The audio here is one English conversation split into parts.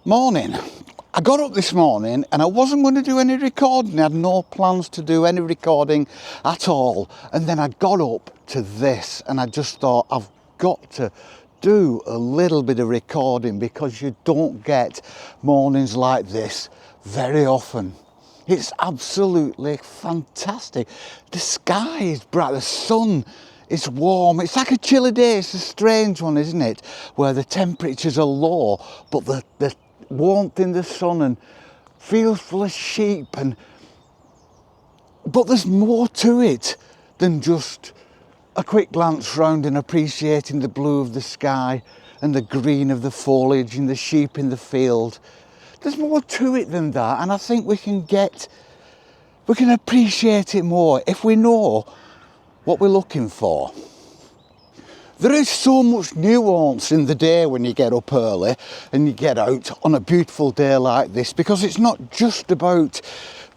Morning. I got up this morning and I wasn't going to do any recording. I had no plans to do any recording at all. And then I got up to this and I just thought, I've got to do a little bit of recording because you don't get mornings like this very often. It's absolutely fantastic. The sky is bright, the sun is warm. It's like a chilly day. It's a strange one, isn't it? Where the temperatures are low, but the warmth in the sun and feels full of sheep. But there's more to it than just a quick glance round and appreciating the blue of the sky and the green of the foliage and the sheep in the field. There's more to it than that, and I think we can appreciate it more if we know what we're looking for. There is so much nuance in the day when you get up early and you get out on a beautiful day like this, because it's not just about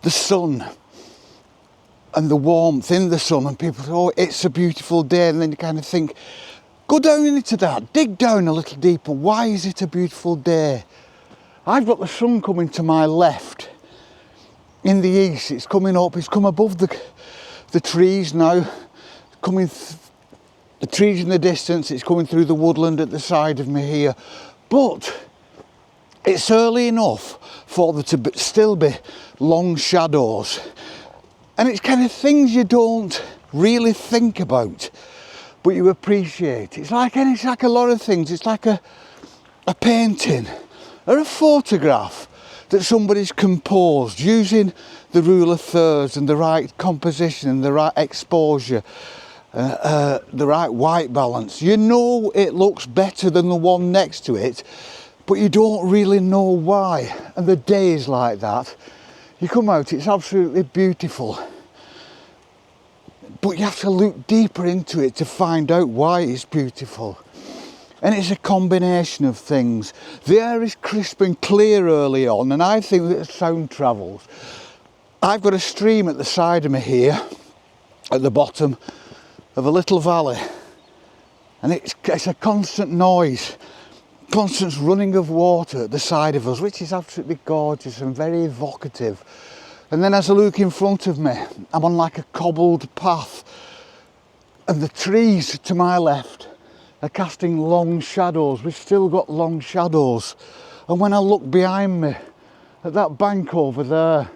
the sun and the warmth in the sun and people say, oh, it's a beautiful day, and then you kind of think, go down into that, dig down a little deeper. Why is it a beautiful day? I've got the sun coming to my left in the east. It's coming up, it's come above the trees now, the trees in the distance, it's coming through the woodland at the side of me here. But it's early enough for there to still be long shadows. And it's kind of things you don't really think about, but you appreciate. It's like a lot of things. It's like a painting or a photograph that somebody's composed using the rule of thirds and the right composition and the right exposure. The right white balance. You know it looks better than the one next to it, but you don't really know why. And the day is like that. You come out, it's absolutely beautiful, but you have to look deeper into it to find out why it's beautiful. And it's a combination of things. The air is crisp and clear early on, and I think that sound travels. I've got a stream at the side of me here, at the bottom of a little valley, and it's a constant noise, constant running of water at the side of us, which is absolutely gorgeous and very evocative. And then as I look in front of me, I'm on like a cobbled path, and the trees to my left are casting long shadows. We've still got long shadows, and when I look behind me at that bank over there,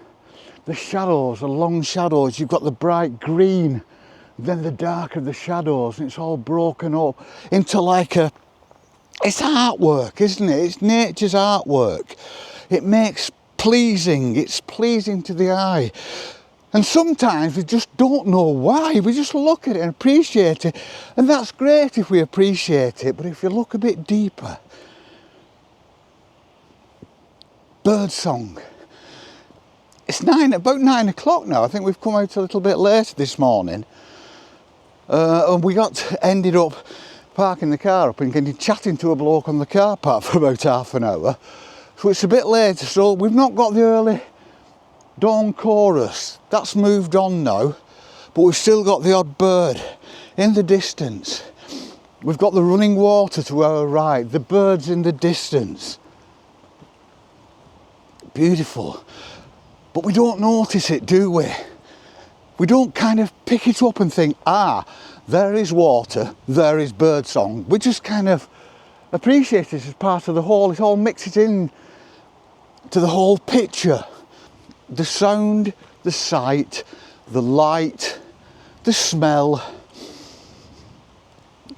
the shadows are long shadows. You've got the bright green, then the dark of the shadows, and it's all broken up into it's artwork, isn't it? It's nature's artwork. It makes it's pleasing to the eye. And sometimes we just don't know why. We just look at it and appreciate it. And that's great if we appreciate it, but if you look a bit deeper, birdsong. It's about 9 o'clock now. I think we've come out a little bit later this morning. And we ended up parking the car up and chatting to a bloke on the car park for about half an hour. So it's a bit later, so we've not got the early dawn chorus. That's moved on now, but we've still got the odd bird in the distance. We've got the running water to our right, the birds in the distance. Beautiful. But we don't notice it, do we? We don't kind of pick it up and think, there is water, there is birdsong. We just kind of appreciate it as part of the whole. It all mixes in to the whole picture. The sound, the sight, the light, the smell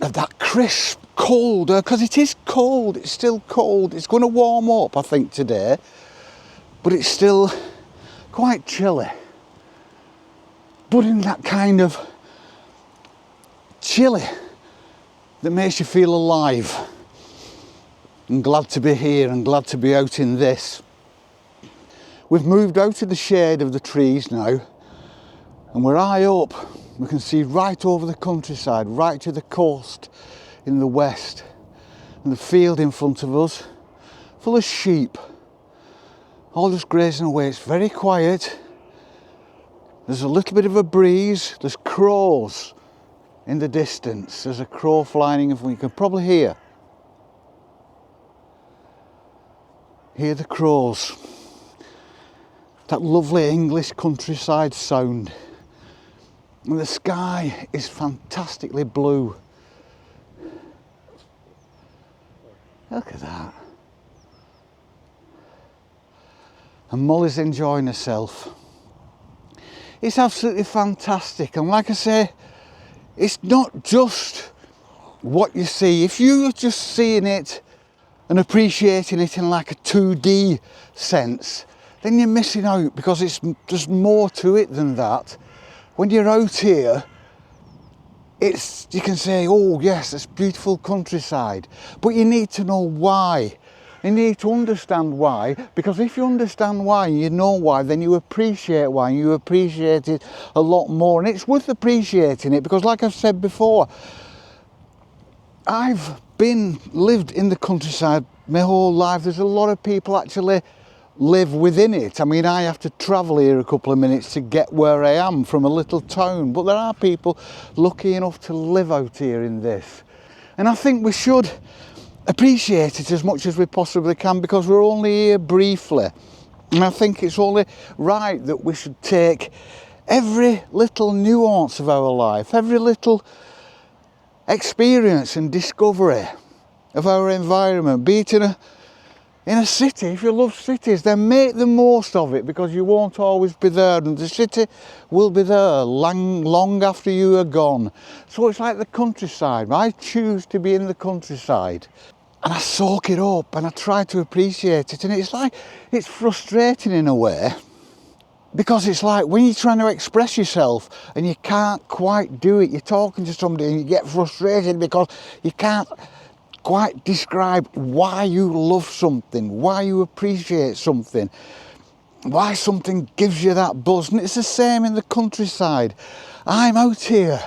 of that crisp, cold, because it is cold, it's still cold. It's going to warm up, I think, today, but it's still quite chilly. But in that kind of chilly that makes you feel alive and glad to be here and glad to be out in this. We've moved out of the shade of the trees now, and we're high up. We can see right over the countryside, right to the coast in the west, and the field in front of us full of sheep, all just grazing away. It's very quiet. There's a little bit of a breeze. There's crows in the distance. There's a crow flying, you can probably hear. Hear the crows. That lovely English countryside sound. And the sky is fantastically blue. Look at that. And Molly's enjoying herself. It's absolutely fantastic. And like I say, it's not just what you see. If you're just seeing it and appreciating it in like a 2D sense, then you're missing out, because there's more to it than that. When you're out here, you can say, oh yes, it's beautiful countryside, but you need to know why. You need to understand why, because if you understand why, you know why, then you appreciate why, and you appreciate it a lot more. And it's worth appreciating it, because like I've said before, I've lived in the countryside my whole life. There's a lot of people actually live within it. I mean, I have to travel here a couple of minutes to get where I am from a little town, but there are people lucky enough to live out here in this. And I think we should appreciate it as much as we possibly can, because we're only here briefly. And I think it's only right that we should take every little nuance of our life, every little experience and discovery of our environment, be it in a city. If you love cities, then make the most of it, because you won't always be there, and the city will be there long after you are gone. So it's like the countryside. I choose to be in the countryside, and I soak it up and I try to appreciate it. And it's frustrating in a way, because it's like when you're trying to express yourself and you can't quite do it. You're talking to somebody and you get frustrated because you can't quite describe why you love something, why you appreciate something, why something gives you that buzz. And it's the same in the countryside. I'm out here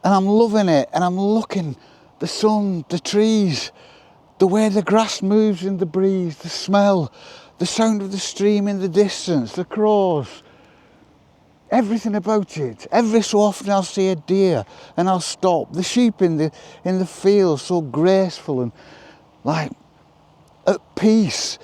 and I'm loving it, and I'm looking, the sun, the trees, the way the grass moves in the breeze, the smell, the sound of the stream in the distance, the crows, everything about it. Every so often I'll see a deer and I'll stop. The sheep in the field, so graceful and like at peace.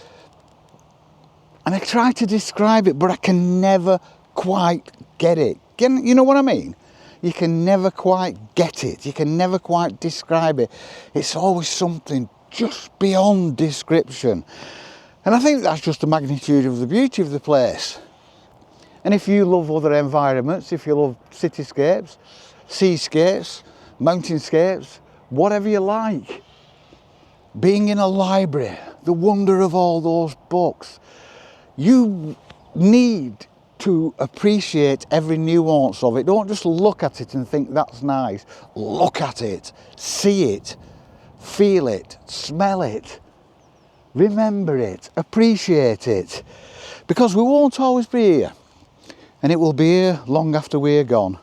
And I try to describe it, but I can never quite get it. You know what I mean? You can never quite get it. You can never quite describe it. It's always something just beyond description. And I think that's just the magnitude of the beauty of the place. And if you love other environments, if you love cityscapes, seascapes, mountainscapes, whatever you like, being in a library, the wonder of all those books, you need to appreciate every nuance of it. Don't just look at it and think that's nice. Look at it, see it, feel it, smell it, remember it, appreciate it. Because we won't always be here. And it will be here long after we're gone.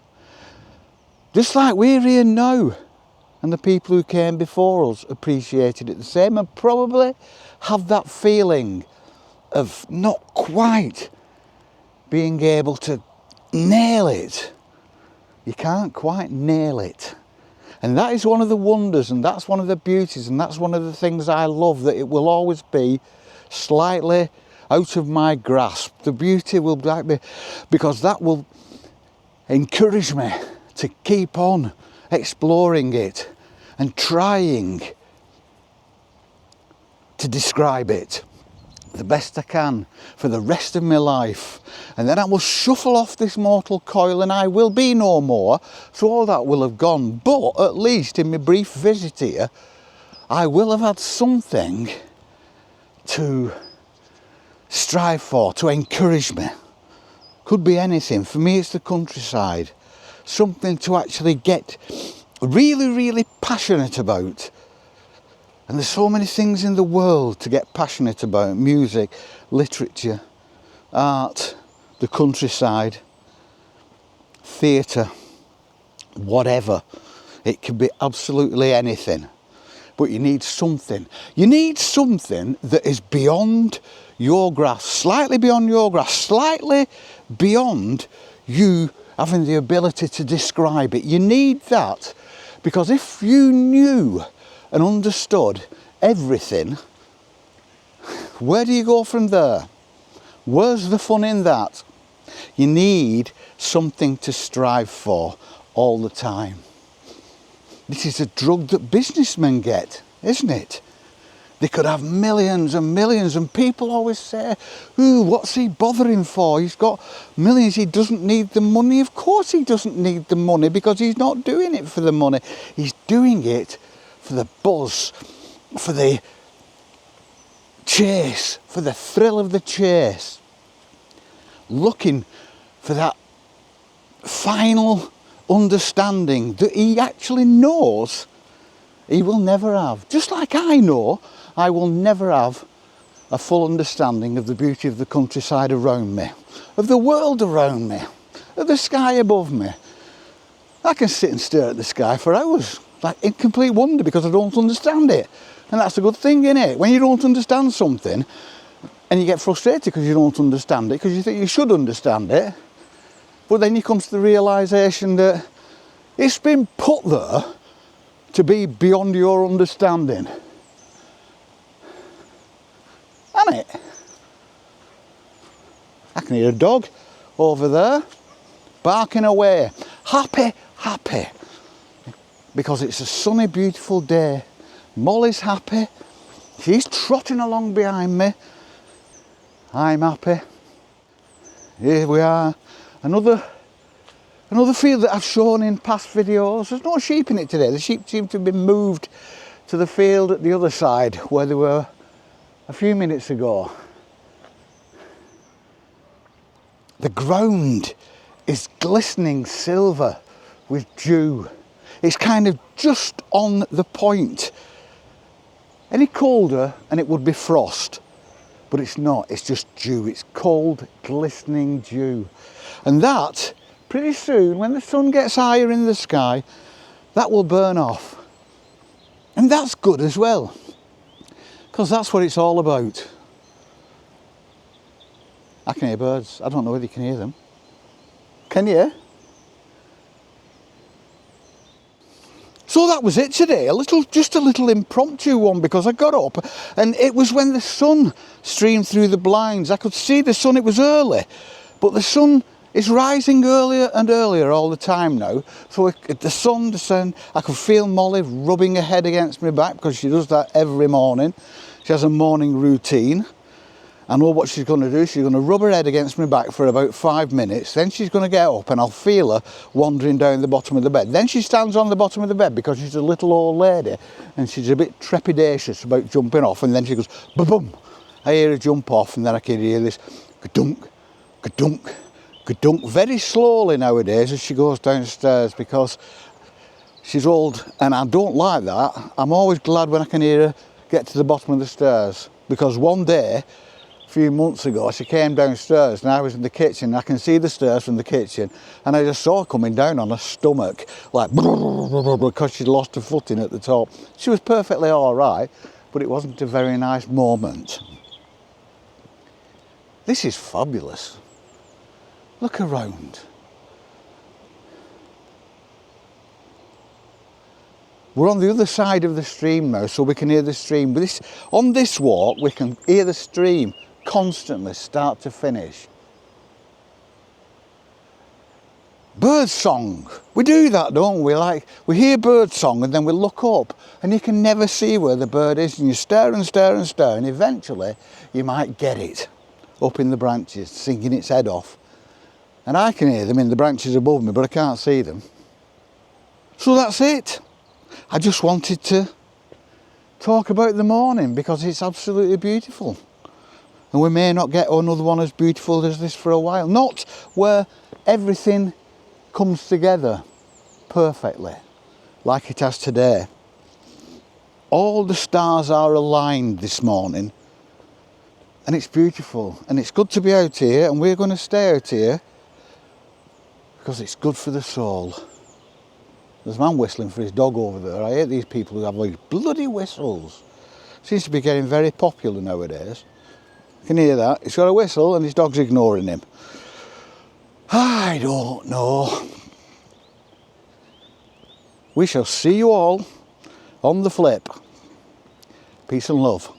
Just like we're here now. And the people who came before us appreciated it the same, and probably have that feeling of not quite being able to nail it. You can't quite nail it. And that is one of the wonders, and that's one of the beauties, and that's one of the things I love, that it will always be slightly out of my grasp. The beauty will be, because that will encourage me to keep on exploring it and trying to describe it the best I can for the rest of my life. And then I will shuffle off this mortal coil and I will be no more, so all that will have gone. But at least in my brief visit here, I will have had something to strive for, to encourage me. Could be anything. For me, it's the countryside. Something to actually get really, really passionate about. And there's so many things in the world to get passionate about. Music, literature, art, the countryside, theatre, whatever. It can be absolutely anything. But you need something. You need something that is beyond your grasp, slightly beyond your grasp, slightly beyond you having the ability to describe it. You need that, because if you knew and understood everything, Where do you go from there? Where's the fun in that? You need something to strive for all the time. This is a drug that businessmen get, isn't it? They could have millions and millions, and people always say, ooh, what's he bothering for? He's got millions, he doesn't need the money. Of course he doesn't need the money, because he's not doing it for the money. He's doing it for the buzz, for the chase, for the thrill of the chase. Looking for that final understanding that he actually knows he will never have. Just like I know I will never have a full understanding of the beauty of the countryside around me, of the world around me, of the sky above me. I can sit and stare at the sky for hours, like in complete wonder, because I don't understand it. And that's a good thing, isn't it? When you don't understand something and you get frustrated because you don't understand it, because you think you should understand it, but then you come to the realisation that it's been put there to be beyond your understanding. Isn't it? I can hear a dog over there barking away. Happy, happy. Because it's a sunny, beautiful day. Molly's happy. She's trotting along behind me. I'm happy. Here we are. Another field that I've shown in past videos. There's no sheep in it today. The sheep seem to have been moved to the field at the other side where they were a few minutes ago. The ground is glistening silver with dew. It's kind of just on the point. Any colder and it would be frost, but it's not, it's just dew. It's cold, glistening dew. And that, pretty soon, when the sun gets higher in the sky, that will burn off. And that's good as well, because that's what it's all about. I can hear birds. I don't know whether you can hear them. Can you? So that was it today, just a little impromptu one, because I got up and it was when the sun streamed through the blinds. I could see the sun, it was early, but the sun is rising earlier and earlier all the time now. So the sun, I could feel Molly rubbing her head against my back, because she does that every morning. She has a morning routine. I know what she's going to do. She's going to rub her head against my back for about 5 minutes. Then she's going to get up and I'll feel her wandering down the bottom of the bed. Then she stands on the bottom of the bed because she's a little old lady and she's a bit trepidatious about jumping off. And then she goes, ba-boom. I hear her jump off, and then I can hear this ka-dunk, ka-dunk, ka-dunk, very slowly nowadays as she goes downstairs, because she's old and I don't like that. I'm always glad when I can hear her get to the bottom of the stairs, because one day, few months ago, she came downstairs and I was in the kitchen. I can see the stairs from the kitchen, and I just saw her coming down on her stomach, like, because she'd lost her footing at the top. She was perfectly all right, but it wasn't a very nice moment. This is fabulous. Look around. We're on the other side of the stream now, so we can hear the stream. On this walk, we can hear the stream constantly, start to finish. Bird song. We do that, don't we? Like, we hear bird song and then we look up and you can never see where the bird is, and you stare and stare and stare, and eventually you might get it up in the branches, singing its head off. And I can hear them in the branches above me, but I can't see them. So that's it. I just wanted to talk about the morning because it's absolutely beautiful. And we may not get another one as beautiful as this for a while. Not where everything comes together perfectly, like it has today. All the stars are aligned this morning. And it's beautiful. And it's good to be out here, and we're going to stay out here because it's good for the soul. There's a man whistling for his dog over there. I hate these people who have these bloody whistles. Seems to be getting very popular nowadays. You can hear that. He's got a whistle and his dog's ignoring him. I don't know. We shall see you all on the flip. Peace and love.